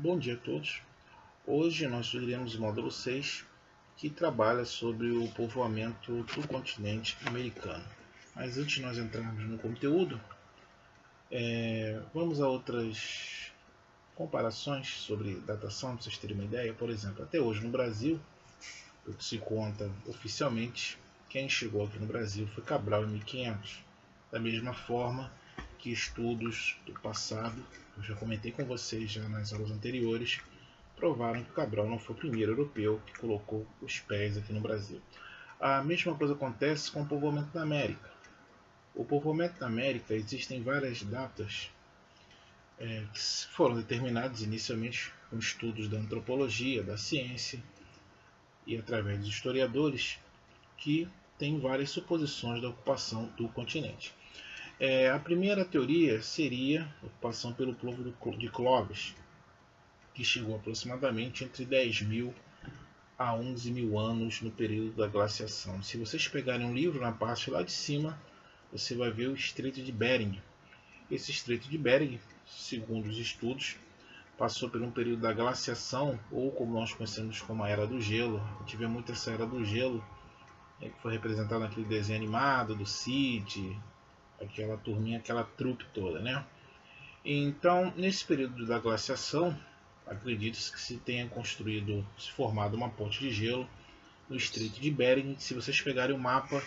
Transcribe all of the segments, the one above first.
Bom dia a todos. Hoje nós iremos o módulo 6, que trabalha sobre o povoamento do continente americano. Mas antes de nós entrarmos no conteúdo, vamos a outras comparações sobre datação, para vocês terem uma ideia. Por exemplo, até hoje no Brasil, o que se conta oficialmente, quem chegou aqui no Brasil foi Cabral em 1500. Da mesma forma que estudos do passado, eu já comentei com vocês já nas aulas anteriores, provaram que Cabral não foi o primeiro europeu que colocou os pés aqui no Brasil. A mesma coisa acontece com o povoamento da América. O povoamento da América existem várias datas que foram determinadas inicialmente com estudos da antropologia, da ciência e através dos historiadores que têm várias suposições da ocupação do continente. A primeira teoria seria a ocupação pelo povo de Clovis, que chegou aproximadamente entre 10.000 a 11.000 anos no período da glaciação. Se vocês pegarem um livro, na parte lá de cima, você vai ver o Estreito de Bering. Esse Estreito de Bering, segundo os estudos, passou por um período da glaciação, ou como nós conhecemos como a Era do Gelo. A gente vê muito essa Era do Gelo, que foi representada naquele desenho animado do Cid, aquela turminha, aquela trupe toda, né? Então, nesse período da glaciação, acredita-se que se tenha formado uma ponte de gelo no Estreito de Bering. Se vocês pegarem o mapa,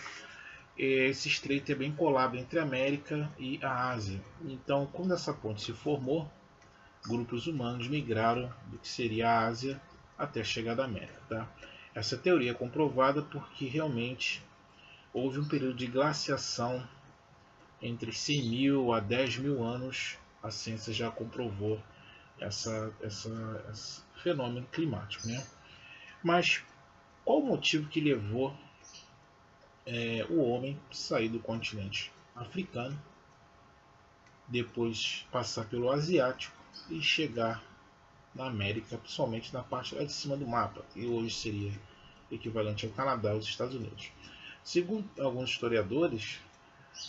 esse estreito é bem colado entre a América e a Ásia. Então, quando essa ponte se formou, grupos humanos migraram do que seria a Ásia até a chegada à América. Tá? Essa teoria é comprovada porque realmente houve um período de glaciação entre 100.000 a 10.000 anos. A ciência já comprovou esse fenômeno climático, né? Mas qual o motivo que levou o homem a sair do continente africano, depois passar pelo asiático e chegar na América, principalmente na parte lá de cima do mapa, que hoje seria equivalente ao Canadá e aos Estados Unidos? Segundo alguns historiadores,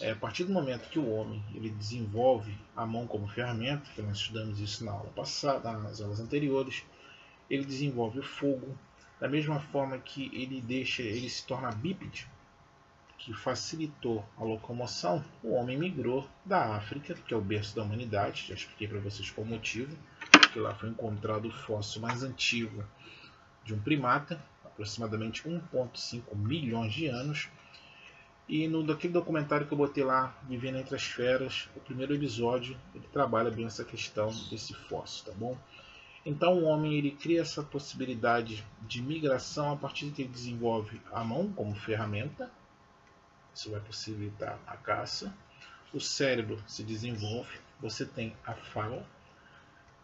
a partir do momento que o homem ele desenvolve a mão como ferramenta, que nós estudamos isso na aula passada, nas aulas anteriores, ele desenvolve o fogo, da mesma forma que ele se torna bípede, que facilitou a locomoção. O homem migrou da África, que é o berço da humanidade, já expliquei para vocês qual o motivo, que lá foi encontrado o fóssil mais antigo de um primata, aproximadamente 1,5 milhões de anos. E daquele documentário que eu botei lá, Vivendo Entre as Feras, o primeiro episódio, ele trabalha bem essa questão desse fóssil, tá bom? Então o homem ele cria essa possibilidade de migração a partir de que ele desenvolve a mão como ferramenta. Isso vai possibilitar a caça. O cérebro se desenvolve, você tem a fala.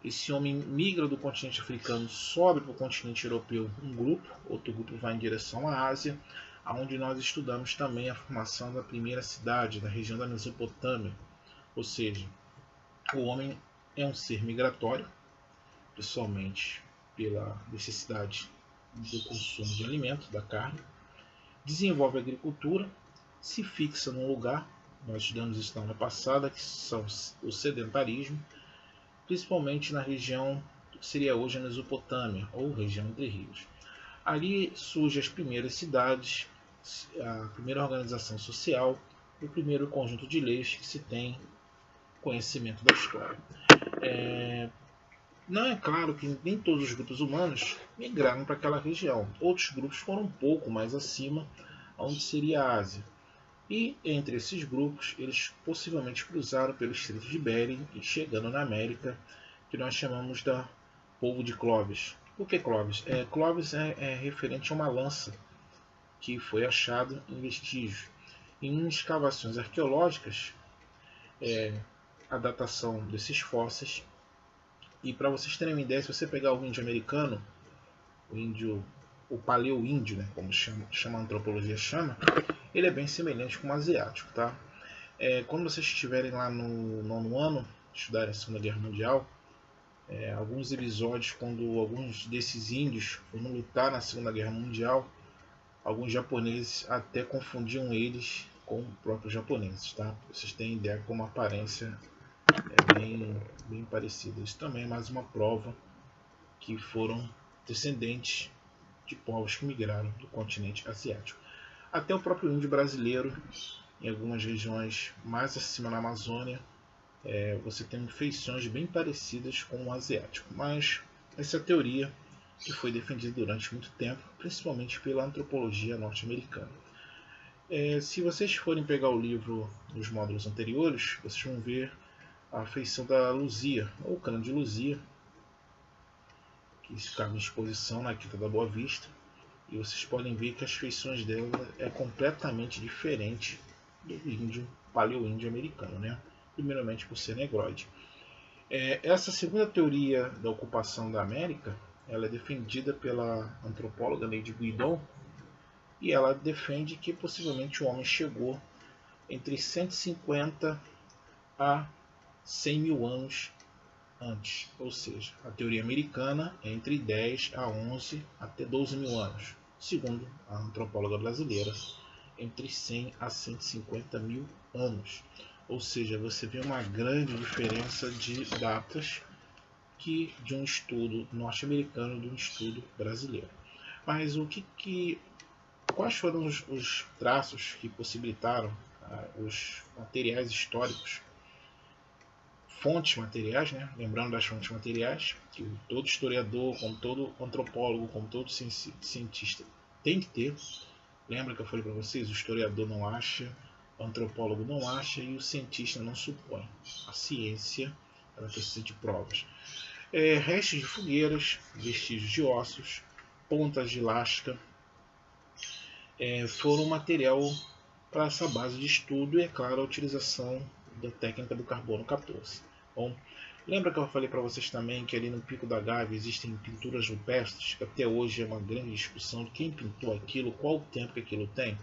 Esse homem migra do continente africano, sobe para o continente europeu um grupo, outro grupo vai em direção à Ásia, onde nós estudamos também a formação da primeira cidade da região da Mesopotâmia. Ou seja, o homem é um ser migratório, principalmente pela necessidade do consumo de alimentos, da carne, desenvolve a agricultura, se fixa num lugar, nós estudamos isso na aula passada, que são o sedentarismo, principalmente na região que seria hoje a Mesopotâmia, ou região entre rios. Ali surgem as primeiras cidades, a primeira organização social, o primeiro conjunto de leis que se tem conhecimento da história. Não é claro que nem todos os grupos humanos migraram para aquela região. Outros grupos foram um pouco mais acima, onde seria a Ásia. E entre esses grupos, eles possivelmente cruzaram pelo Estreito de Bering e chegando na América, que nós chamamos da povo de Clovis. Por que Clovis? Clovis é referente a uma lança que foi achada em vestígio. Em escavações arqueológicas, a datação desses fósseis. E para vocês terem uma ideia, se você pegar o índio americano, o paleo-índio, né, como a antropologia chama, ele é bem semelhante com o asiático. Tá? Quando vocês estiverem lá no nono ano, estudarem a Segunda Guerra Mundial, alguns episódios quando alguns desses índios foram lutar na Segunda Guerra Mundial, alguns japoneses até confundiam eles com os próprios japoneses. Tá? Vocês têm ideia como a aparência é bem parecida. Isso também é mais uma prova que foram descendentes de povos que migraram do continente asiático. Até o próprio índio brasileiro, em algumas regiões mais acima na Amazônia, você tem feições bem parecidas com o asiático. Mas essa é a teoria que foi defendida durante muito tempo, principalmente pela antropologia norte-americana. Se vocês forem pegar o livro nos módulos anteriores, vocês vão ver a feição da Luzia, ou cana de Luzia, que ficava em exposição na Quinta da Boa Vista, e vocês podem ver que as feições dela é completamente diferente do índio paleo-índio americano, né? Primeiramente por ser negroide. Essa segunda teoria da ocupação da América, ela é defendida pela antropóloga Lady Guidon, e ela defende que possivelmente o homem chegou entre 150 a 100 mil anos antes, ou seja, a teoria americana é entre 10 a 11 até 12 mil anos, segundo a antropóloga brasileira, entre 100 a 150 mil anos. Ou seja, você vê uma grande diferença de datas que de um estudo norte-americano e de um estudo brasileiro. Mas quais foram os traços que possibilitaram os materiais históricos, fontes materiais, né? Lembrando das fontes materiais, que todo historiador, como todo antropólogo, como todo cientista tem que ter. Lembra que eu falei para vocês, o historiador não acha, o antropólogo não acha e o cientista não supõe. A ciência, ela precisa de provas. Restos de fogueiras, vestígios de ossos, pontas de lasca, foram material para essa base de estudo e, é claro, a utilização da técnica do carbono 14. Bom, lembra que eu falei para vocês também que ali no Pico da Gávea existem pinturas rupestres, que até hoje é uma grande discussão de quem pintou aquilo, qual o tempo que aquilo tem.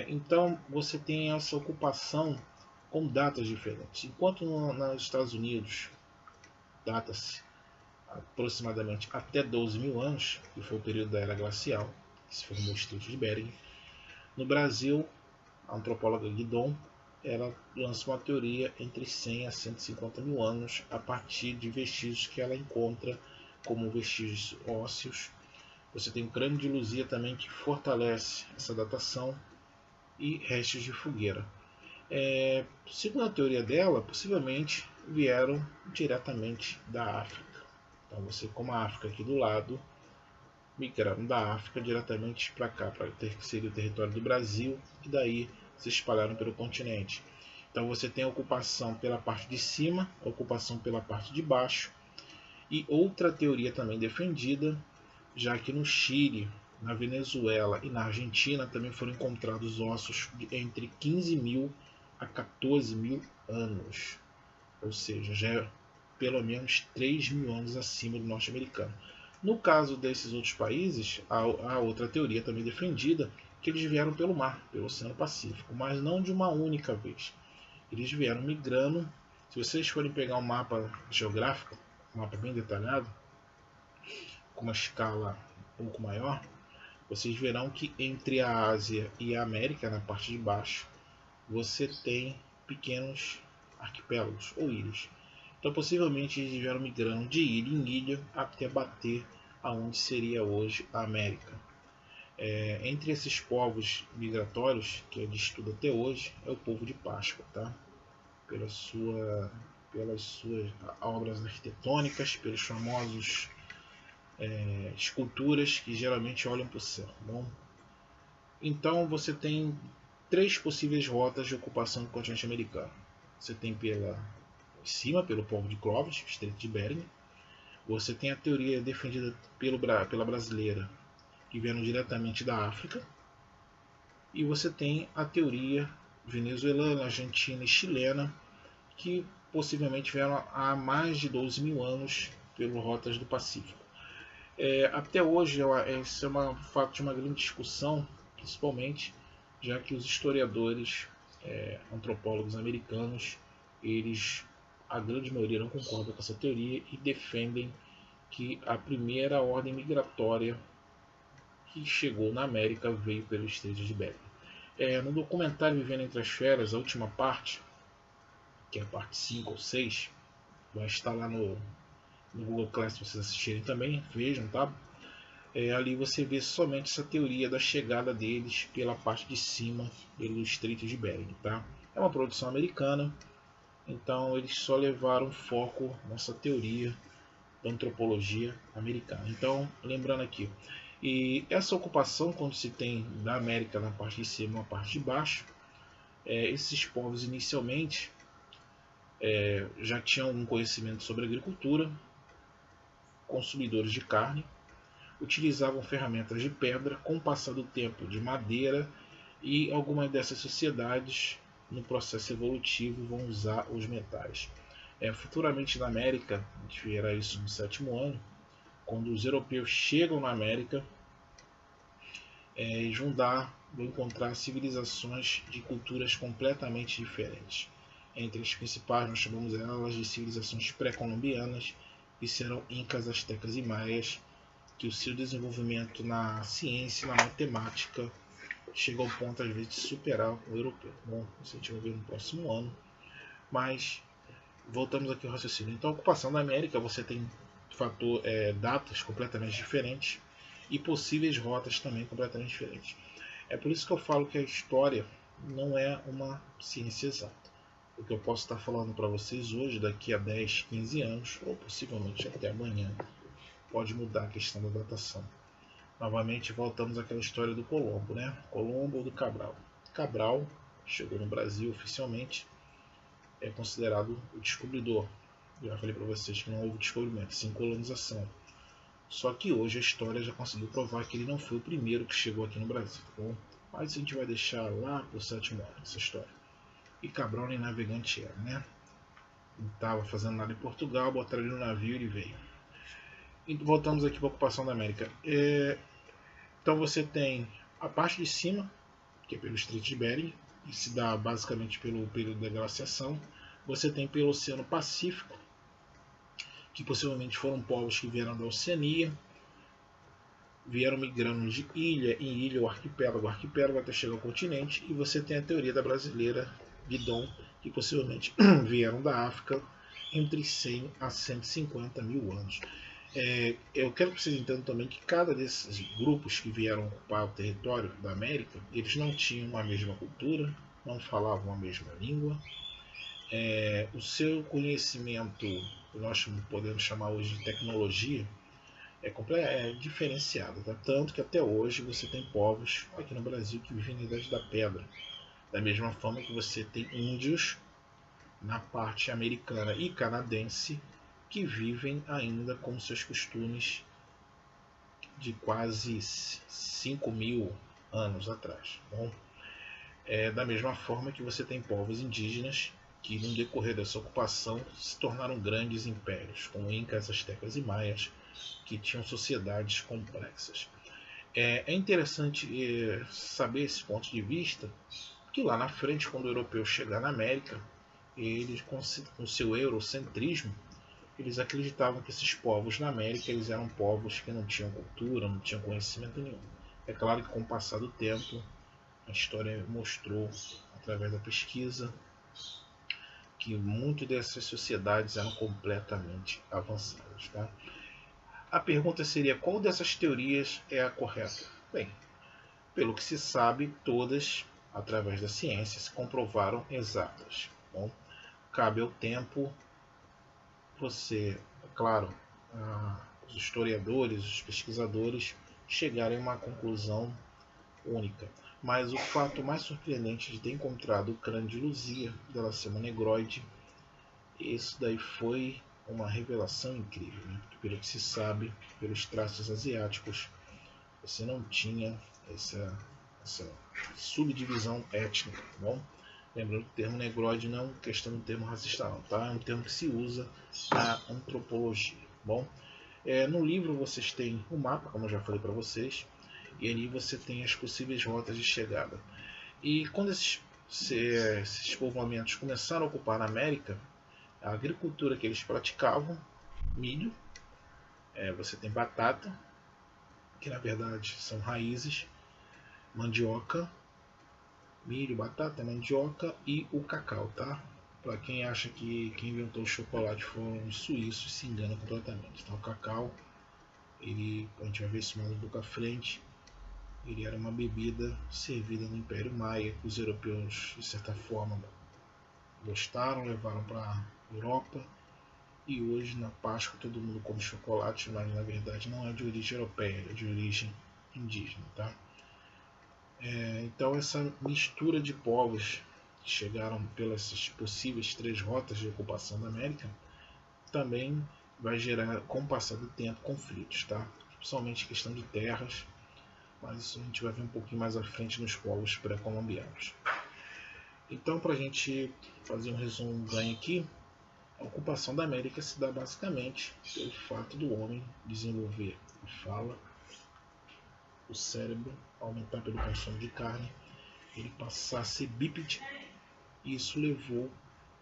Então você tem essa ocupação com datas diferentes. Enquanto nos Estados Unidos data-se aproximadamente até 12 mil anos, que foi o período da Era Glacial, que se formou o Estreito de Bering. No Brasil, a antropóloga Guidon, ela lança uma teoria entre 100 a 150 mil anos a partir de vestígios que ela encontra como vestígios ósseos. Você tem o crânio de Luzia também, que fortalece essa datação, e restos de fogueira. Segundo a teoria dela, possivelmente vieram diretamente da África. Então você, como a África aqui do lado, migraram da África diretamente para cá, para ter que ser o território do Brasil, e daí se espalharam pelo continente. Então você tem a ocupação pela parte de cima, a ocupação pela parte de baixo, e outra teoria também defendida, já que no Chile, na Venezuela e na Argentina também foram encontrados ossos de entre 15 mil a 14 mil anos, ou seja, já é pelo menos 3 mil anos acima do norte-americano. No caso desses outros países, há outra teoria também defendida, que eles vieram pelo mar, pelo Oceano Pacífico, mas não de uma única vez. Eles vieram migrando. Se vocês forem pegar um mapa geográfico, um mapa bem detalhado, com uma escala um pouco maior, vocês verão que entre a Ásia e a América, na parte de baixo, você tem pequenos arquipélagos ou ilhas. Então, possivelmente, eles vieram migrando de ilha em ilha até bater aonde seria hoje a América. Entre esses povos migratórios, que é de estudo até hoje, é o povo de Páscoa, tá? Pelas suas obras arquitetônicas, pelos famosos esculturas que geralmente olham para o céu. Bom? Então, você tem 3 possíveis rotas de ocupação do continente americano. Você tem pela cima, pelo povo de Clovis, Estreito de Bering. Você tem a teoria defendida pela brasileira, que vieram diretamente da África. E você tem a teoria venezuelana, argentina e chilena, que possivelmente vieram há mais de 12 mil anos pelas rotas do Pacífico. Até hoje, isso é um fato de uma grande discussão, principalmente já que os historiadores, antropólogos americanos, a grande maioria não concorda com essa teoria e defendem que a primeira ordem migratória que chegou na América veio pelo Estreito de Bering. No documentário Vivendo Entre as Feras, a última parte, que é a parte 5 ou 6, vai estar lá no Google Class, vocês assistirem também, vejam, tá? Ali você vê somente essa teoria da chegada deles pela parte de cima, pelo Estreito de Bering, tá? É uma produção americana, então eles só levaram foco nessa teoria da antropologia americana. Então, lembrando aqui, e essa ocupação, quando se tem da América na parte de cima e na parte de baixo, esses povos inicialmente já tinham um conhecimento sobre agricultura, consumidores de carne, utilizavam ferramentas de pedra, com o passar do tempo de madeira, e algumas dessas sociedades no processo evolutivo vão usar os metais. Futuramente na América, a gente verá isso no 7º ano, quando os europeus chegam na América, eles vão encontrar civilizações de culturas completamente diferentes. Entre as principais, nós chamamos elas de civilizações pré-colombianas, que serão incas, astecas e maias, que o seu desenvolvimento na ciência e na matemática chega ao ponto, às vezes, de superar o europeu. Bom, isso a gente vai ver no próximo ano. Mas, voltamos aqui ao raciocínio. Então, a ocupação da América, você tem datas completamente diferentes e possíveis rotas também completamente diferentes. É por isso que eu falo que a história não é uma ciência exata. O que eu posso estar falando para vocês hoje, daqui a 10, 15 anos, ou possivelmente até amanhã, pode mudar a questão da datação. Novamente, voltamos àquela história do Colombo, né? Colombo ou do Cabral. Cabral chegou no Brasil oficialmente, é considerado o descobridor. Eu já falei para vocês que não houve descobrimento, sim colonização. Só que hoje a história já conseguiu provar que ele não foi o primeiro que chegou aqui no Brasil. Tá bom? Mas a gente vai deixar lá para o 7º ano essa história. E Cabral nem navegante era, né? Não estava fazendo nada em Portugal, botaram ele no navio e ele veio. E voltamos aqui para a ocupação da América. Então você tem a parte de cima, que é pelo Estreito de Bering, e se dá basicamente pelo período da glaciação. Você tem pelo Oceano Pacífico, que possivelmente foram povos que vieram da Oceania, vieram migrando de ilha em ilha, o arquipélago até chegar ao continente. E você tem a teoria da brasileira Guidon, que possivelmente vieram da África entre 100 a 150 mil anos. Eu quero que vocês entendam também que cada desses grupos que vieram ocupar o território da América, eles não tinham a mesma cultura, não falavam a mesma língua. O seu conhecimento, que nós podemos chamar hoje de tecnologia, é diferenciado. Tá? Tanto que até hoje você tem povos aqui no Brasil que vivem na Idade da Pedra. Da mesma forma que você tem índios na parte americana e canadense que vivem ainda com seus costumes de quase 5.000 anos atrás. Bom, da mesma forma que você tem povos indígenas que, no decorrer dessa ocupação, se tornaram grandes impérios, como incas, astecas e maias, que tinham sociedades complexas. É interessante saber esse ponto de vista, que lá na frente, quando o europeu chegar na América, eles, com o seu eurocentrismo, eles acreditavam que esses povos na América eles eram povos que não tinham cultura, não tinham conhecimento nenhum. É claro que com o passar do tempo, a história mostrou, através da pesquisa, que muitas dessas sociedades eram completamente avançadas. Tá? A pergunta seria, qual dessas teorias é a correta? Bem, pelo que se sabe, todas, através da ciência, se comprovaram exatas. Bom, cabe ao tempo você, claro, os historiadores, os pesquisadores chegarem a uma conclusão única. Mas o fato mais surpreendente de ter encontrado o crânio de Luzia, da Lacema negroide, isso daí foi uma revelação incrível. Né? Pelo que se sabe, pelos traços asiáticos, você não tinha essa subdivisão étnica. Tá bom? Lembrando que o termo negroide não é uma questão do termo racista, não, tá? É um termo que se usa na antropologia. Bom, no livro vocês têm o mapa, como eu já falei para vocês, e ali você tem as possíveis rotas de chegada. E quando esses povoamentos começaram a ocupar a América, a agricultura que eles praticavam, milho, você tem batata, que na verdade são raízes, mandioca, milho, batata, mandioca e o cacau, tá? Para quem acha que quem inventou o chocolate foram os suíços, se engana completamente. Então, o cacau, a gente vai ver isso mais um pouco à frente, ele era uma bebida servida no Império Maia, que os europeus, de certa forma, gostaram, levaram para a Europa, e hoje na Páscoa todo mundo come chocolate, mas na verdade não é de origem europeia, é de origem indígena, tá? Então essa mistura de povos que chegaram pelas possíveis 3 rotas de ocupação da América também vai gerar, com o passar do tempo, conflitos, tá? Principalmente questão de terras, mas isso a gente vai ver um pouquinho mais à frente nos povos pré-colombianos. Então, para a gente fazer um resumo ganho aqui, a ocupação da América se dá basicamente pelo fato do homem desenvolver a fala, o cérebro, aumentar pelo consumo de carne, ele passar a ser bípede, e isso levou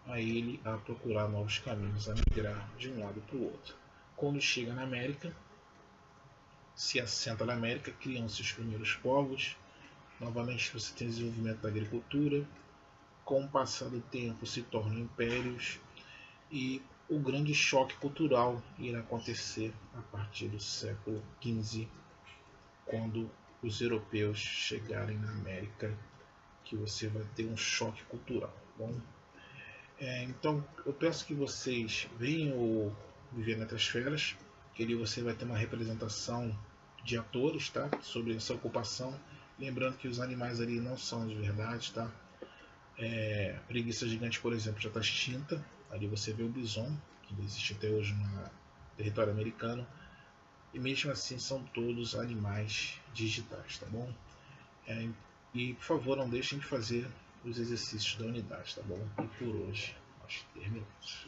a ele a procurar novos caminhos, a migrar de um lado para o outro. Quando chega na América, se assenta na América, criam-se os primeiros povos, novamente você tem desenvolvimento da agricultura, com o passar do tempo se tornam impérios, e o grande choque cultural irá acontecer a partir do século XV, quando os europeus chegarem na América, que você vai ter um choque cultural. Bom, então eu peço que vocês venham o Viver entre as Feras, que ali você vai ter uma representação de atores, tá? Sobre essa ocupação. Lembrando que os animais ali não são de verdade, tá? A preguiça gigante, por exemplo, já está extinta. Ali você vê o bison, que existe até hoje no território americano. E mesmo assim são todos animais digitais, tá bom? E por favor, não deixem de fazer os exercícios da unidade, tá bom? E por hoje nós terminamos.